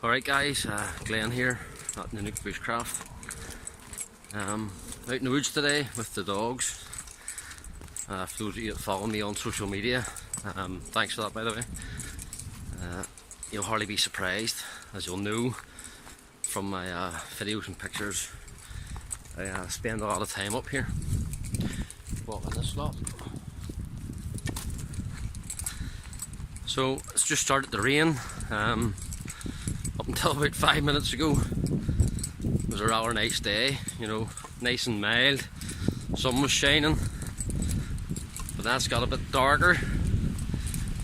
Alright guys, Glenn here at Nanook Bushcraft. Out in the woods today with the dogs. For those of you that follow me on social media, thanks for that by the way. You'll hardly be surprised, as you'll know from my videos and pictures. I spend a lot of time up here walking this lot. So it's just started to rain. Up until about 5 minutes ago, it was a rather nice day, you know, nice and mild. Sun was shining, but that's got a bit darker.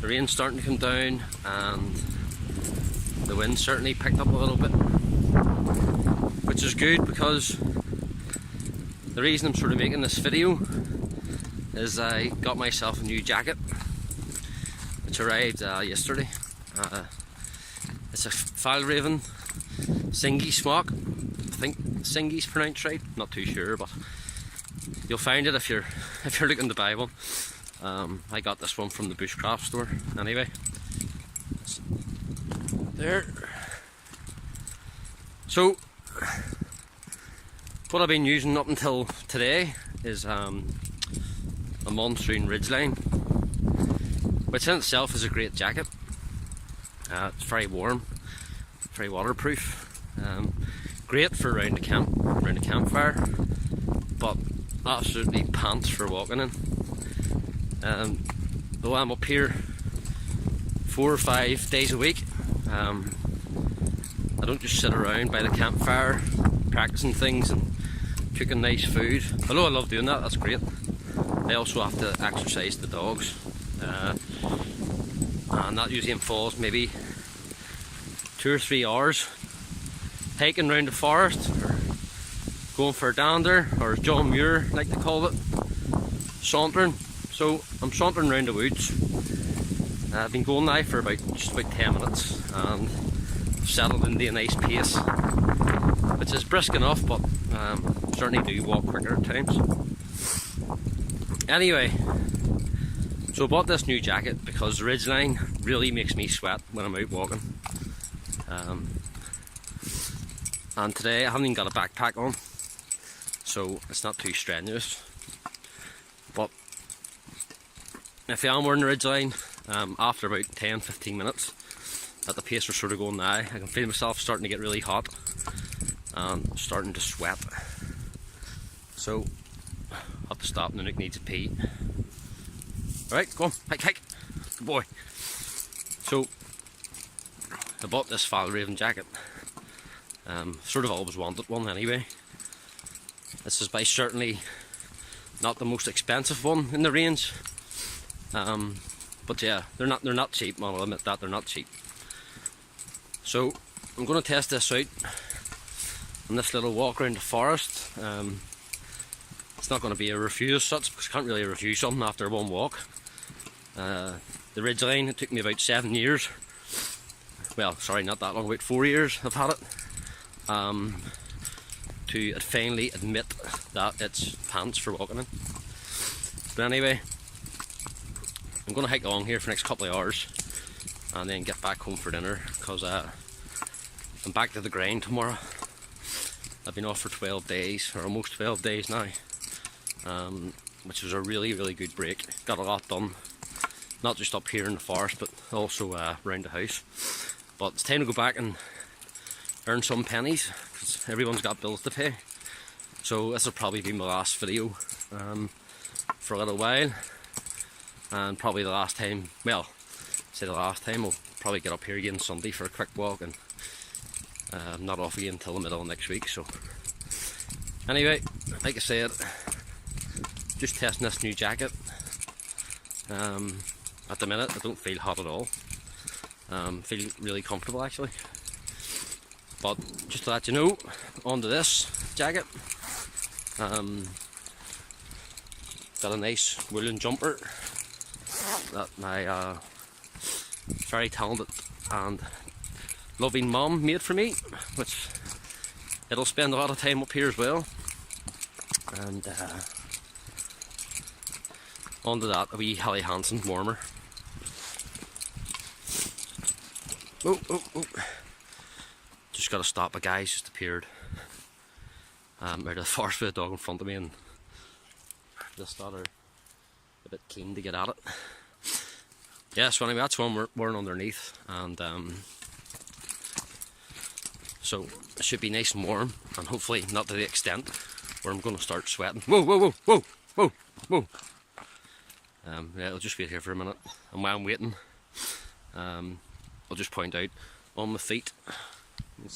The rain's starting to come down, and the wind certainly picked up a little bit, which is good because the reason I'm sort of making this video is I got myself a new jacket, which arrived yesterday. It's a Fjallraven Singi smock. I think Singi's pronounced right. Not too sure, but you'll find it if you're looking to buy one. I got this one from the Bushcraft store. Anyway, there. So what I've been using up until today is a monsoon ridgeline, which in itself is a great jacket. It's very warm, very waterproof, great for around the campfire, but absolutely pants for walking in. Though I'm up here 4 or 5 days a week, I don't just sit around by the campfire practicing things and cooking nice food. Although I love doing that, that's great. I also have to exercise the dogs. And that usually involves maybe 2 or 3 hours hiking around the forest, or going for a dander, or as John Muir like to call it, sauntering. So I'm sauntering around the woods. I've been going now for just about 10 minutes, and I've settled into a nice pace, which is brisk enough, but certainly do walk quicker at times. Anyway, so I bought this new jacket because the ridgeline really makes me sweat when I'm out walking. And today I haven't even got a backpack on, so it's not too strenuous. But if I am wearing the ridgeline, after about 10-15 minutes, at the pace we're sort of going now, I can feel myself starting to get really hot and starting to sweat. So I have to stop. Nanook needs a pee. Alright, go on, hike, good boy. So, I bought this Fjallraven jacket. Sort of always wanted one anyway. This is by certainly not the most expensive one in the range. But yeah, they're not cheap, I'll admit that, they're not cheap. So, I'm going to test this out on this little walk around the forest. It's not going to be a review as such, because I can't really review something after one walk. The ridgeline, it took me about 7 years. Well, sorry, not that long, about 4 years I've had it. To finally admit that it's pants for walking in. But anyway, I'm going to hike along here for the next couple of hours and then get back home for dinner, because I'm back to the grind tomorrow. I've been off for 12 days, or almost 12 days now. Which was a really good break. Got a lot done, not just up here in the forest, but also around the house. But it's time to go back and earn some pennies, because everyone's got bills to pay. So this will probably be my last video for a little while, and probably the last time, well, say the last time, we'll probably get up here again Sunday for a quick walk, and I'm not off again until the middle of next week. So anyway, like I said, just testing this new jacket. At the minute I don't feel hot at all. Feel really comfortable actually. But just to let you know, onto this jacket. Got a nice woolen jumper that my very talented and loving mum made for me, which it'll spend a lot of time up here as well. And onto that, a wee Helly Hansen warmer. got to stop. A guy's just appeared out of the forest with a dog in front of me, and just thought are a bit keen to get at it. Yeah, so anyway, that's one we're underneath, and so it should be nice and warm, and hopefully not to the extent where I'm going to start sweating. Whoa, whoa, whoa, whoa, whoa, whoa. Yeah, I'll just wait here for a minute, and while I'm waiting, I'll just point out on my feet. You can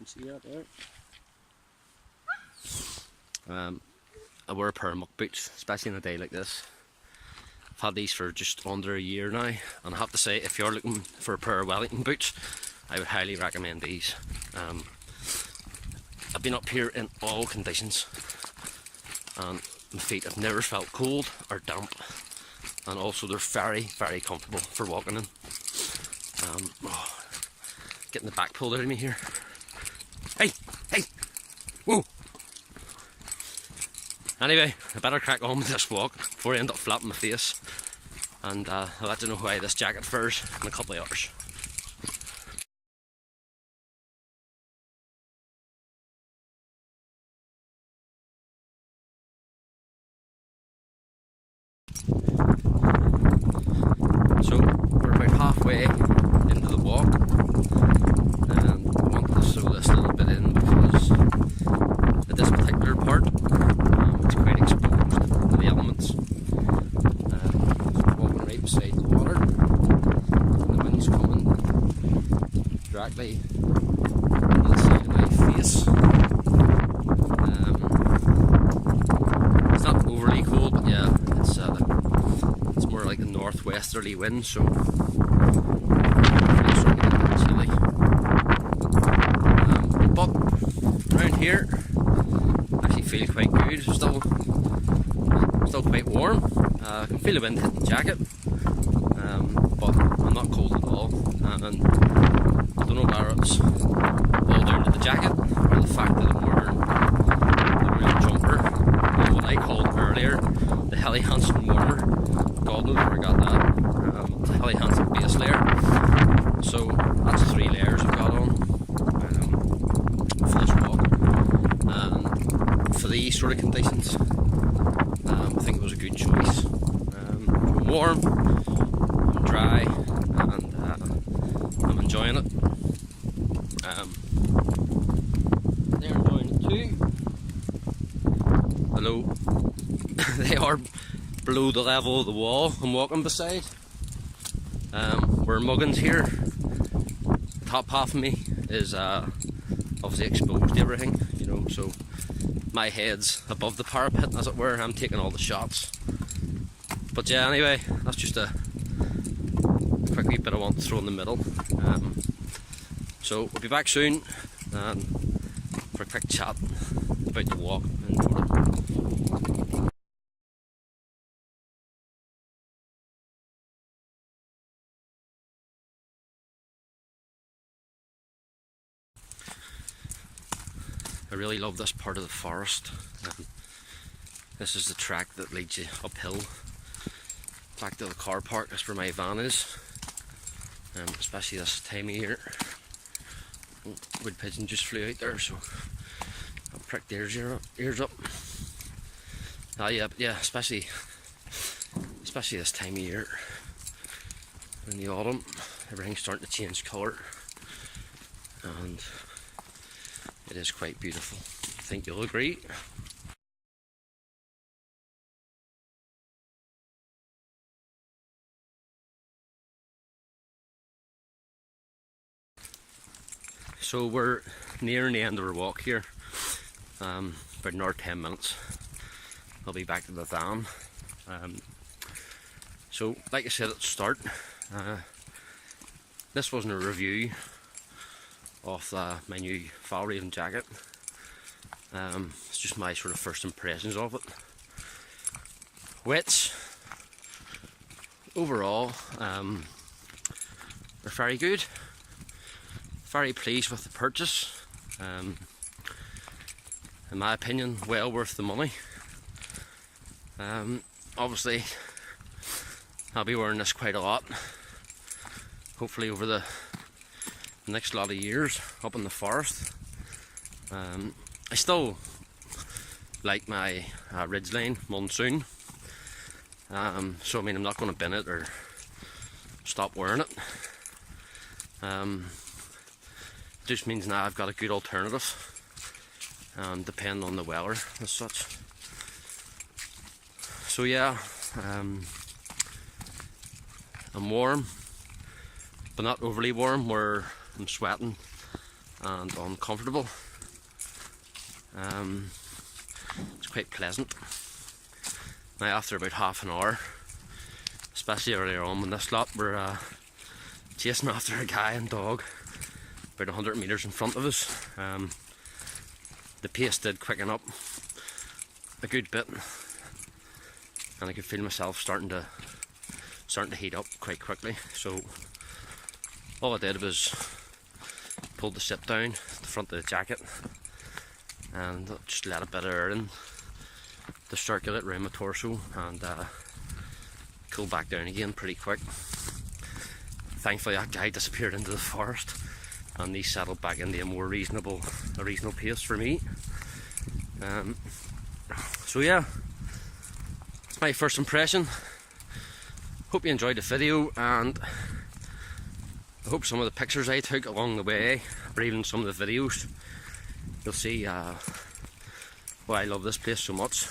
see that there. I wear a pair of muck boots, especially on a day like this. I've had these for just under a year now, and I have to say, if you're looking for a pair of Wellington boots, I would highly recommend these. I've been up here in all conditions, and my feet have never felt cold or damp, and also they're very, very comfortable for walking in. Getting the back pulled out of me here. Hey, hey, whoa. Anyway, I better crack on with this walk before I end up flapping my face, and I'll let you know how this jacket fares in a couple of hours. So we're about halfway into the walk, and I wanted to throw this little bit in because at this particular part it's quite exposed to the elements. Walking right beside the water, and the wind's coming directly on the side of my face. It's not overly cold, but yeah, it's more like a northwesterly wind, so it's sort of a bit chilly. But around here, I actually feel quite good. Still quite warm. I can feel the wind hitting the jacket, but I'm not cold at all. And I don't know whether it's all down to the jacket or the fact that I'm wearing the real jumper, or what I called earlier the Helly Hansen warmer. God knows where I got that. The Helly Hansen base layer. So that's 3 layers I've got on for this walk. And for these sort of conditions, I think it was a good choice. I'm warm, I'm dry, and I'm enjoying it. They're enjoying it too. Hello. They are below the level of the wall I'm walking beside. We're muggins here. The top half of me is obviously exposed to everything, you know, so my head's above the parapet, as it were. I'm taking all the shots. But yeah, anyway, that's just a quick wee bit I want to throw in the middle. So we'll be back soon for a quick chat about the walk in Jordan. I really love this part of the forest. This is the track that leads you uphill back to the car park. That's where my van is, especially this time of year. Oh, wood pigeon just flew out there, so I'll prick their ears up. Yeah, especially this time of year. In the autumn, everything's starting to change colour, and it is quite beautiful. I think you'll agree. So we're nearing the end of our walk here. About another 10 minutes. I'll be back to the van. So, like I said at the start, this wasn't a review of my new Fjallraven jacket. It's just my sort of first impressions of it, which overall are very good. Very pleased with the purchase. In my opinion, well worth the money. Obviously I'll be wearing this quite a lot, hopefully over the the next lot of years up in the forest. I still like my ridgeline monsoon, so I mean I'm not going to bin it or stop wearing it. Just means now I've got a good alternative, depending on the weather as such. So yeah, I'm warm, but not overly warm where I'm sweating and uncomfortable. It's quite pleasant. Now after about half an hour, especially earlier on when this lot were chasing after a guy and dog about 100 metres in front of us, the pace did quicken up a good bit, and I could feel myself starting to heat up quite quickly. So all I did was pulled the zip down the front of the jacket and just let a bit of air in to circulate around my torso and cool back down again pretty quick. Thankfully that guy disappeared into the forest and he settled back into a reasonable pace for me. So yeah, it's my first impression. Hope you enjoyed the video, and I hope some of the pictures I took along the way, or even some of the videos, you'll see why I love this place so much.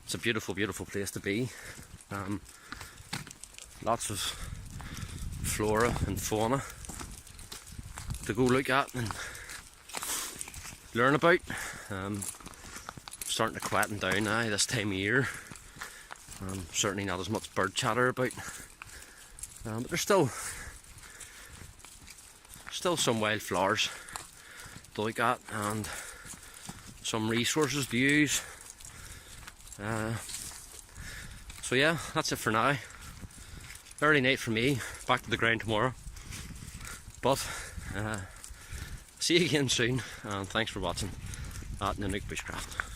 It's a beautiful, beautiful place to be. Lots of flora and fauna to go look at and learn about. Starting to quieten down now this time of year. Certainly not as much bird chatter about, but there's still some wildflowers to look at and some resources to use. So yeah, that's it for now. Early night for me, back to the ground tomorrow. But see you again soon, and thanks for watching at Nanook Bushcraft.